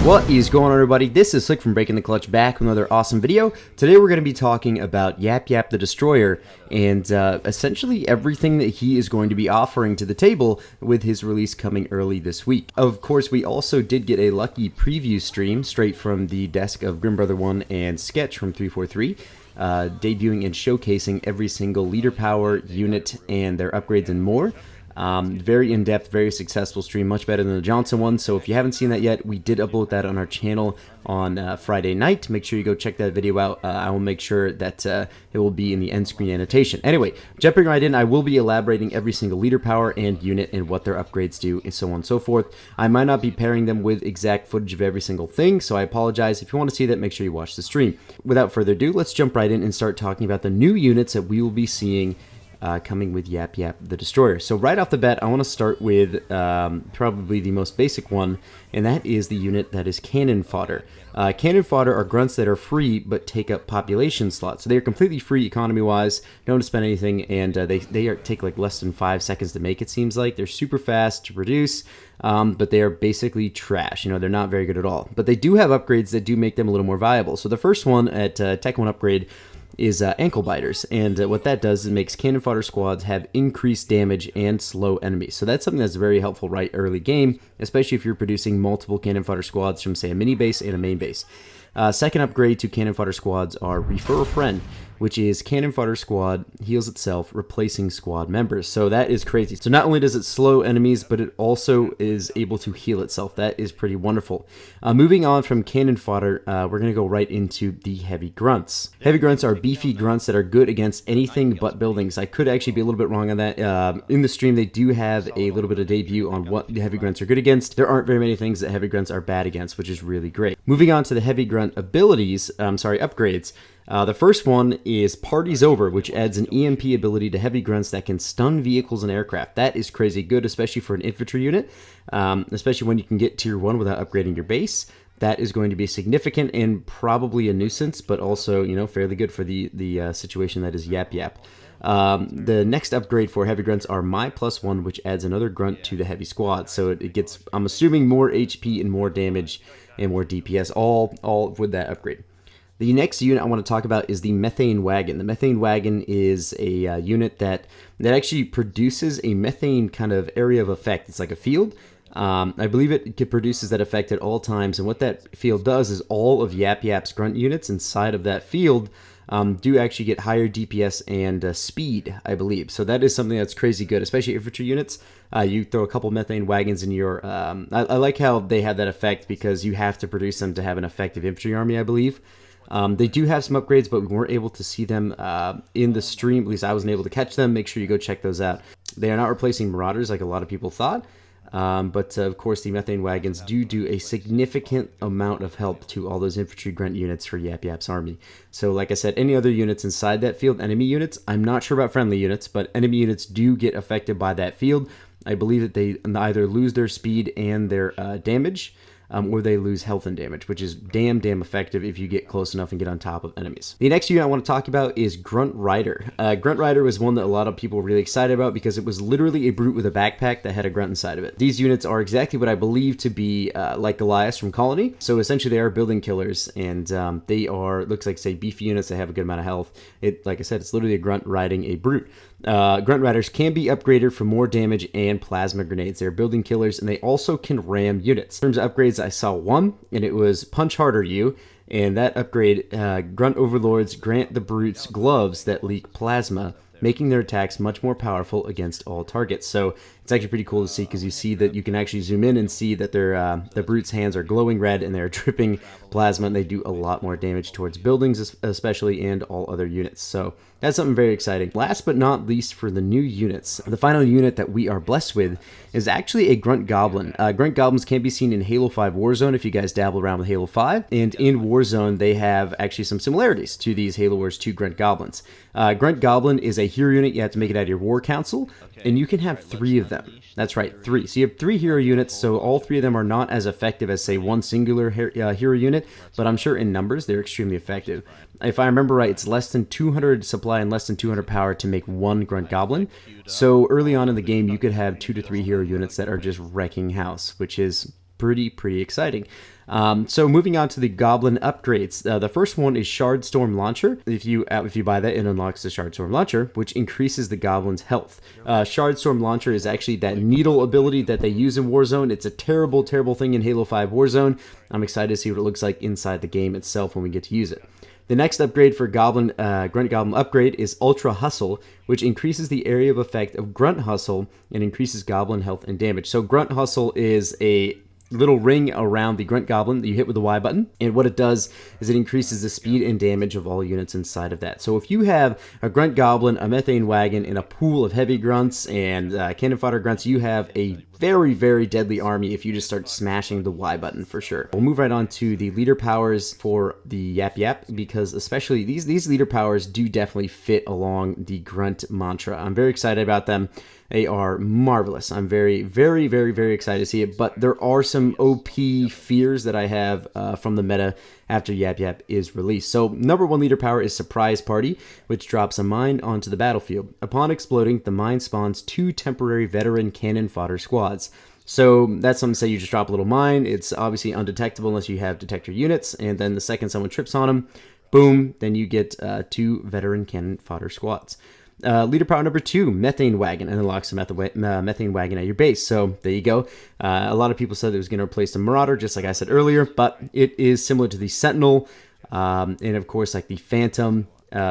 What is going on, everybody? This is Slick from Breaking the Clutch, back with another awesome video. Today we're going to be talking about YapYap the Destroyer and essentially everything that he is going to be offering to the table with his release coming early this week. Of course, we also did get a lucky preview stream straight from the desk of GrimBrother1 and Sketch from 343. Debuting and showcasing every single leader power, unit, and their upgrades and more. Very in-depth, very successful stream, much better than the Johnson one. So if you haven't seen that yet, we did upload that on our channel on Friday night. Make sure you go check that video out. I will make sure that it will be in the end screen annotation. Anyway, jumping right in, I will be elaborating every single leader power and unit and what their upgrades do and so on and so forth. I might not be pairing them with exact footage of every single thing, so I apologize. If you want to see that, make sure you watch the stream. Without further ado, let's jump right in and start talking about the new units that we will be seeing coming with YapYap the Destroyer. So right off the bat, I want to start with probably the most basic one, and that is the unit that is cannon fodder. Cannon fodder are grunts that are free but take up population slots. So they are completely free economy-wise, don't have to spend anything, and they take like less than 5 seconds to make, it seems like. They're super fast to produce, but they are basically trash. You know, they're not very good at all. But they do have upgrades that do make them a little more viable. So the first one at Tech 1 upgrade is ankle biters, and what that does is it makes cannon fodder squads have increased damage and slow enemies. So that's something that's very helpful right early game, especially if you're producing multiple cannon fodder squads from, say, a mini base and a main base. Second upgrade to cannon fodder squads are Refer a Friend, which is cannon fodder squad heals itself, replacing squad members. So that is crazy. So not only does it slow enemies, but it also is able to heal itself. That is pretty wonderful. Moving on from cannon fodder, we're going to go right into the heavy grunts. Heavy grunts are beefy grunts that are good against anything but buildings. I could actually be a little bit wrong on that. In the stream, they do have a little bit of debut on what the heavy grunts are good against. There aren't very many things that heavy grunts are bad against, which is really great. Moving on to the heavy grunt abilities, upgrades. The first one is Party's Over, which adds an EMP ability to heavy grunts that can stun vehicles and aircraft. That is crazy good, especially for an infantry unit, especially when you can get tier 1 without upgrading your base. That is going to be significant and probably a nuisance, but also, you know, fairly good for the situation that is YapYap. The next upgrade for heavy grunts are My +1, which adds another grunt to the heavy squad. So it gets, I'm assuming, more HP and more damage and more DPS, all with that upgrade. The next unit I want to talk about is the Methane wagon. The Methane wagon is a unit that actually produces a methane kind of area of effect. It's like a field. I believe it produces that effect at all times, and what that field does is all of YapYap's grunt units inside of that field do actually get higher DPS and speed, I believe. So that is something that's crazy good, especially infantry units. You throw a couple methane wagons in your... I like how they have that effect because you have to produce them to have an effective infantry army, I believe. They do have some upgrades, but we weren't able to see them in the stream. At least I wasn't able to catch them. Make sure you go check those out. They are not replacing Marauders like a lot of people thought. But of course, the methane wagons do a significant amount of help to all those infantry grunt units for YapYap's army. So like I said, any other units inside that field, enemy units, I'm not sure about friendly units, but enemy units do get affected by that field. I believe that they either lose their speed and their damage, or they lose health and damage, which is damn effective if you get close enough and get on top of enemies. The next unit I want to talk about is Grunt Rider. Grunt Rider was one that a lot of people were really excited about because it was literally a brute with a backpack that had a grunt inside of it. These units are exactly what I believe to be like Goliaths from Colony. So essentially they are building killers, and they are, looks like, say, beefy units that have a good amount of health. Like I said, it's literally a grunt riding a brute. Grunt Riders can be upgraded for more damage and plasma grenades. They're building killers, and they also can ram units. In terms of upgrades, I saw one, and it was Punch Harder You, and that upgrade, Grunt Overlords grant the brutes gloves that leak plasma, making their attacks much more powerful against all targets. So it's actually pretty cool to see because you see that you can actually zoom in and see that the brute's hands are glowing red and they're dripping plasma, and they do a lot more damage towards buildings especially and all other units. So that's something very exciting. Last but not least, for the new units, the final unit that we are blessed with is actually a Grunt Goblin. Grunt Goblins can be seen in Halo 5 Warzone if you guys dabble around with Halo 5, and in Warzone they have actually some similarities to these Halo Wars 2 Grunt Goblins. Grunt Goblin is a hero unit. You have to make it out of your War Council, and you can have 3 of them. That's right, 3. So you have 3 hero units, so all 3 of them are not as effective as, say, one singular hero unit, but I'm sure in numbers they're extremely effective. If I remember right, it's less than 200 supply and less than 200 power to make one Grunt Goblin. So early on in the game, you could have 2 to 3 hero units that are just wrecking house, which is pretty exciting. So moving on to the goblin upgrades. The first one is Shardstorm Launcher. If you buy that, it unlocks the Shardstorm Launcher, which increases the goblin's health. Shardstorm Launcher is actually that needle ability that they use in Warzone. It's a terrible, terrible thing in Halo 5 Warzone. I'm excited to see what it looks like inside the game itself when we get to use it. The next upgrade for Grunt Goblin upgrade is Ultra Hustle, which increases the area of effect of Grunt Hustle and increases Goblin health and damage. So Grunt Hustle is a little ring around the Grunt Goblin that you hit with the Y button, and what it does is it increases the speed and damage of all units inside of that. So if you have a Grunt Goblin, a Methane Wagon, and a pool of heavy grunts and cannon fodder grunts, you have a very, very deadly army if you just start smashing the Y button for sure. We'll move right on to the leader powers for the YapYap, because especially these leader powers do definitely fit along the Grunt mantra. I'm very excited about them. They are marvelous. I'm very, very, very, very excited to see it, but there are some OP fears that I have from the meta after YapYap is released. So number one leader power is Surprise Party, which drops a mine onto the battlefield. Upon exploding, the mine spawns 2 temporary veteran cannon fodder squads. So that's something to say you just drop a little mine. It's obviously undetectable unless you have detector units, and then the second someone trips on them, boom, then you get 2 veteran cannon fodder squads. Leader power number 2, Methane Wagon, and unlocks the Methane Wagon at your base. So there you go. A lot of people said it was going to replace the Marauder, just like I said earlier, but it is similar to the Sentinel, and of course like the Phantom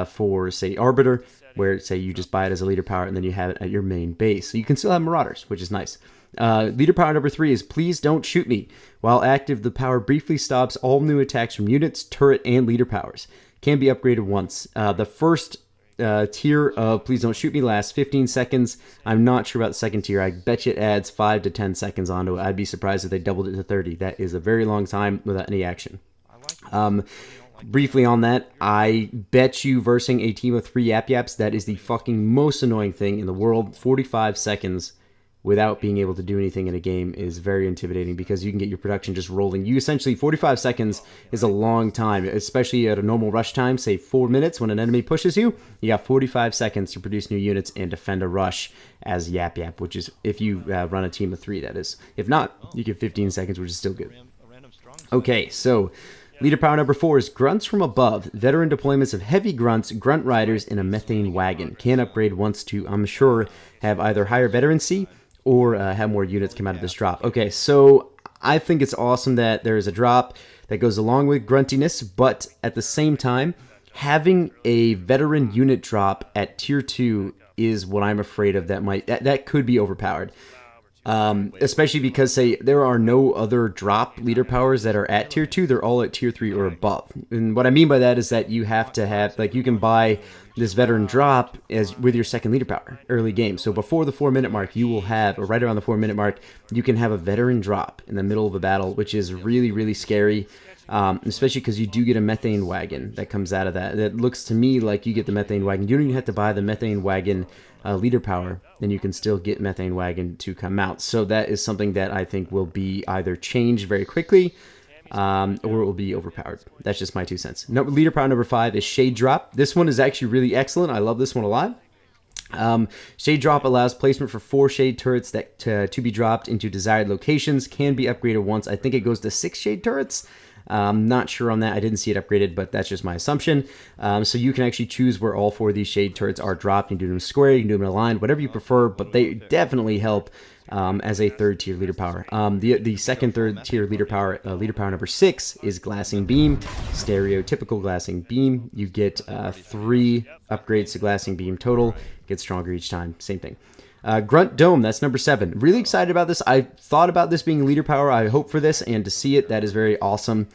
for, say, Arbiter, where, say, you just buy it as a leader power and then you have it at your main base. So you can still have Marauders, which is nice. Leader power number 3 is Please Don't Shoot Me. While active, the power briefly stops all new attacks from units, turret, and leader powers. Can be upgraded once. The first tier of Please Don't Shoot Me lasts 15 seconds. I'm not sure about the second tier. I bet you it adds 5 to 10 seconds onto it. I'd be surprised if they doubled it to 30. That is a very long time without any action. Briefly on that, I bet you versing a team of 3 YapYaps, that is the fucking most annoying thing in the world. 45 seconds without being able to do anything in a game is very intimidating, because you can get your production just rolling. You essentially, 45 seconds is a long time, especially at a normal rush time, say 4 minutes when an enemy pushes you. You got 45 seconds to produce new units and defend a rush as YapYap, which is if you run a team of 3, that is. If not, you get 15 seconds, which is still good. Okay, so leader power number 4 is Grunts from Above. Veteran deployments of heavy grunts, grunt riders, and a Methane Wagon. Can upgrade once to, I'm sure, have either higher veterancy or have more units come out of this drop. Okay, so I think it's awesome that there is a drop that goes along with gruntiness, but at the same time, having a veteran unit drop at tier 2 is what I'm afraid of. That could be overpowered. Especially because, say, there are no other drop leader powers that are at tier 2. They're all at tier 3 or above. And what I mean by that is that you have to have, like, you can buy this veteran drop as with your second leader power early game. So before the 4-minute mark, you will have, or right around the 4-minute mark, you can have a veteran drop in the middle of a battle, which is really, really scary. Especially because you do get a Methane Wagon that comes out of that. That looks to me like you get the Methane Wagon. You don't even have to buy the Methane Wagon leader power, then you can still get Methane Wagon to come out. So that is something that I think will be either changed very quickly or it will be overpowered. That's just my 2 cents. Leader power number 5 is Shade Drop. This one is actually really excellent. I love this one a lot. Shade Drop allows placement for 4 shade turrets that to be dropped into desired locations. Can be upgraded once. I think it goes to 6 shade turrets. Not sure on that. I didn't see it upgraded, but that's just my assumption. So you can actually choose where all 4 of these shade turrets are dropped. You can do them square, you can do them in a line, whatever you prefer, but they definitely help as a 3rd tier leader power. The second, 3rd tier leader power number 6 is Glassing Beam. Stereotypical Glassing Beam. You get 3 upgrades to Glassing Beam total. Gets stronger each time. Same thing. Grunt Dome, that's number 7. Really excited about this. I thought about this being leader power. I hope for this, and to see it, that is very awesome.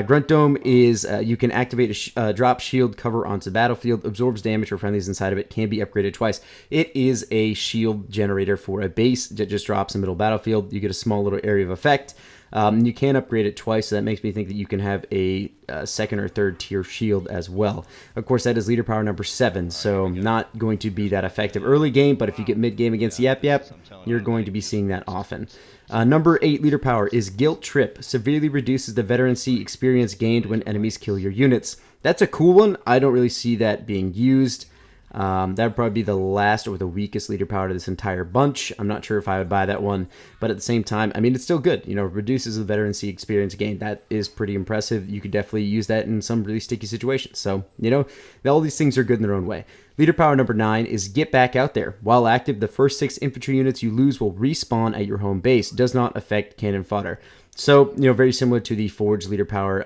Grunt Dome is, you can activate a drop shield cover onto the battlefield, absorbs damage for friendlies inside of it, can be upgraded twice. It is a shield generator for a base that just drops in the middle battlefield. You get a small little area of effect. You can upgrade it twice, so that makes me think that you can have a 2nd or 3rd tier shield as well. Of course, that is leader power number 7, so not going to be that effective early game, but if you get mid game against YapYap, you're going to be seeing that often. Number 8 leader power is Guilt Trip. Severely reduces the veterancy experience gained when enemies kill your units. That's a cool one. I don't really see that being used. That would probably be the last or the weakest leader power to this entire bunch. I'm not sure if I would buy that one, but at the same time, I mean, it's still good. You know, reduces the veterancy experience gain. That is pretty impressive. You could definitely use that in some really sticky situations. So, you know, all these things are good in their own way. Leader power number 9 is Get Back Out There. While active, the first 6 infantry units you lose will respawn at your home base. Does not affect cannon fodder. So, you know, very similar to the Forge leader power,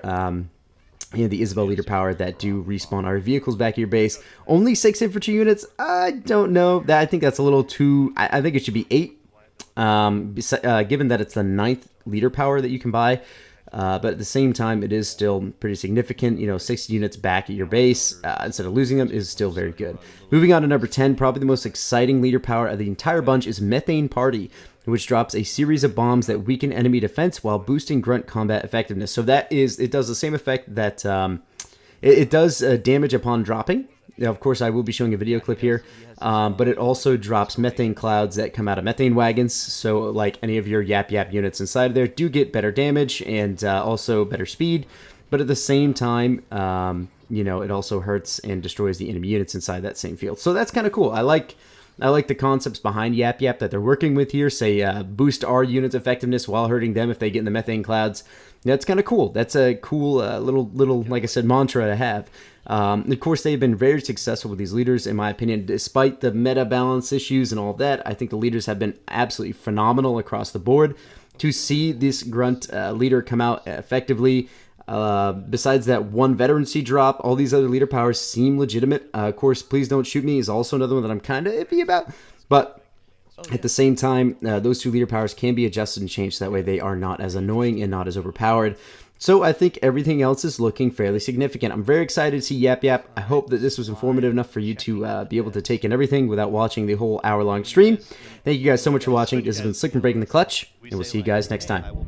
you know, the Isabel leader power that do respawn our vehicles back at your base. Only 6 infantry units? I don't know. I think that's a little too... I think it should be 8, given that it's the 9th leader power that you can buy. But at the same time, it is still pretty significant. You know, 6 units back at your base instead of losing them is still very good. Moving on to number 10, probably the most exciting leader power of the entire bunch is Methane Party, which drops a series of bombs that weaken enemy defense while boosting grunt combat effectiveness. So that is, it does the same effect that it does damage upon dropping. Now, of course, I will be showing a video clip here, but it also drops methane clouds that come out of methane wagons. So like any of your YapYap units inside of there do get better damage and also better speed. But at the same time, you know, it also hurts and destroys the enemy units inside that same field. So that's kind of cool. I like the concepts behind YapYap that they're working with here. Say, boost our units' effectiveness while hurting them if they get in the methane clouds. That's kind of cool. That's a cool little, like I said, mantra to have. Of course, they've been very successful with these leaders, in my opinion, despite the meta balance issues and all of that. I think the leaders have been absolutely phenomenal across the board. To see this grunt leader come out effectively, besides that one veterancy drop, all these other leader powers seem legitimate. Of course, Please Don't Shoot Me is also another one that I'm kind of iffy about, but at the same time, those 2 leader powers can be adjusted and changed so that way they are not as annoying and not as overpowered. So I think everything else is looking fairly significant. I'm very excited to see YapYap. I hope that this was informative enough for you to be able to take in everything without watching the whole hour-long stream. Thank you guys so much for watching. This has been Slick from Breaking the Clutch, and we'll see you guys next time.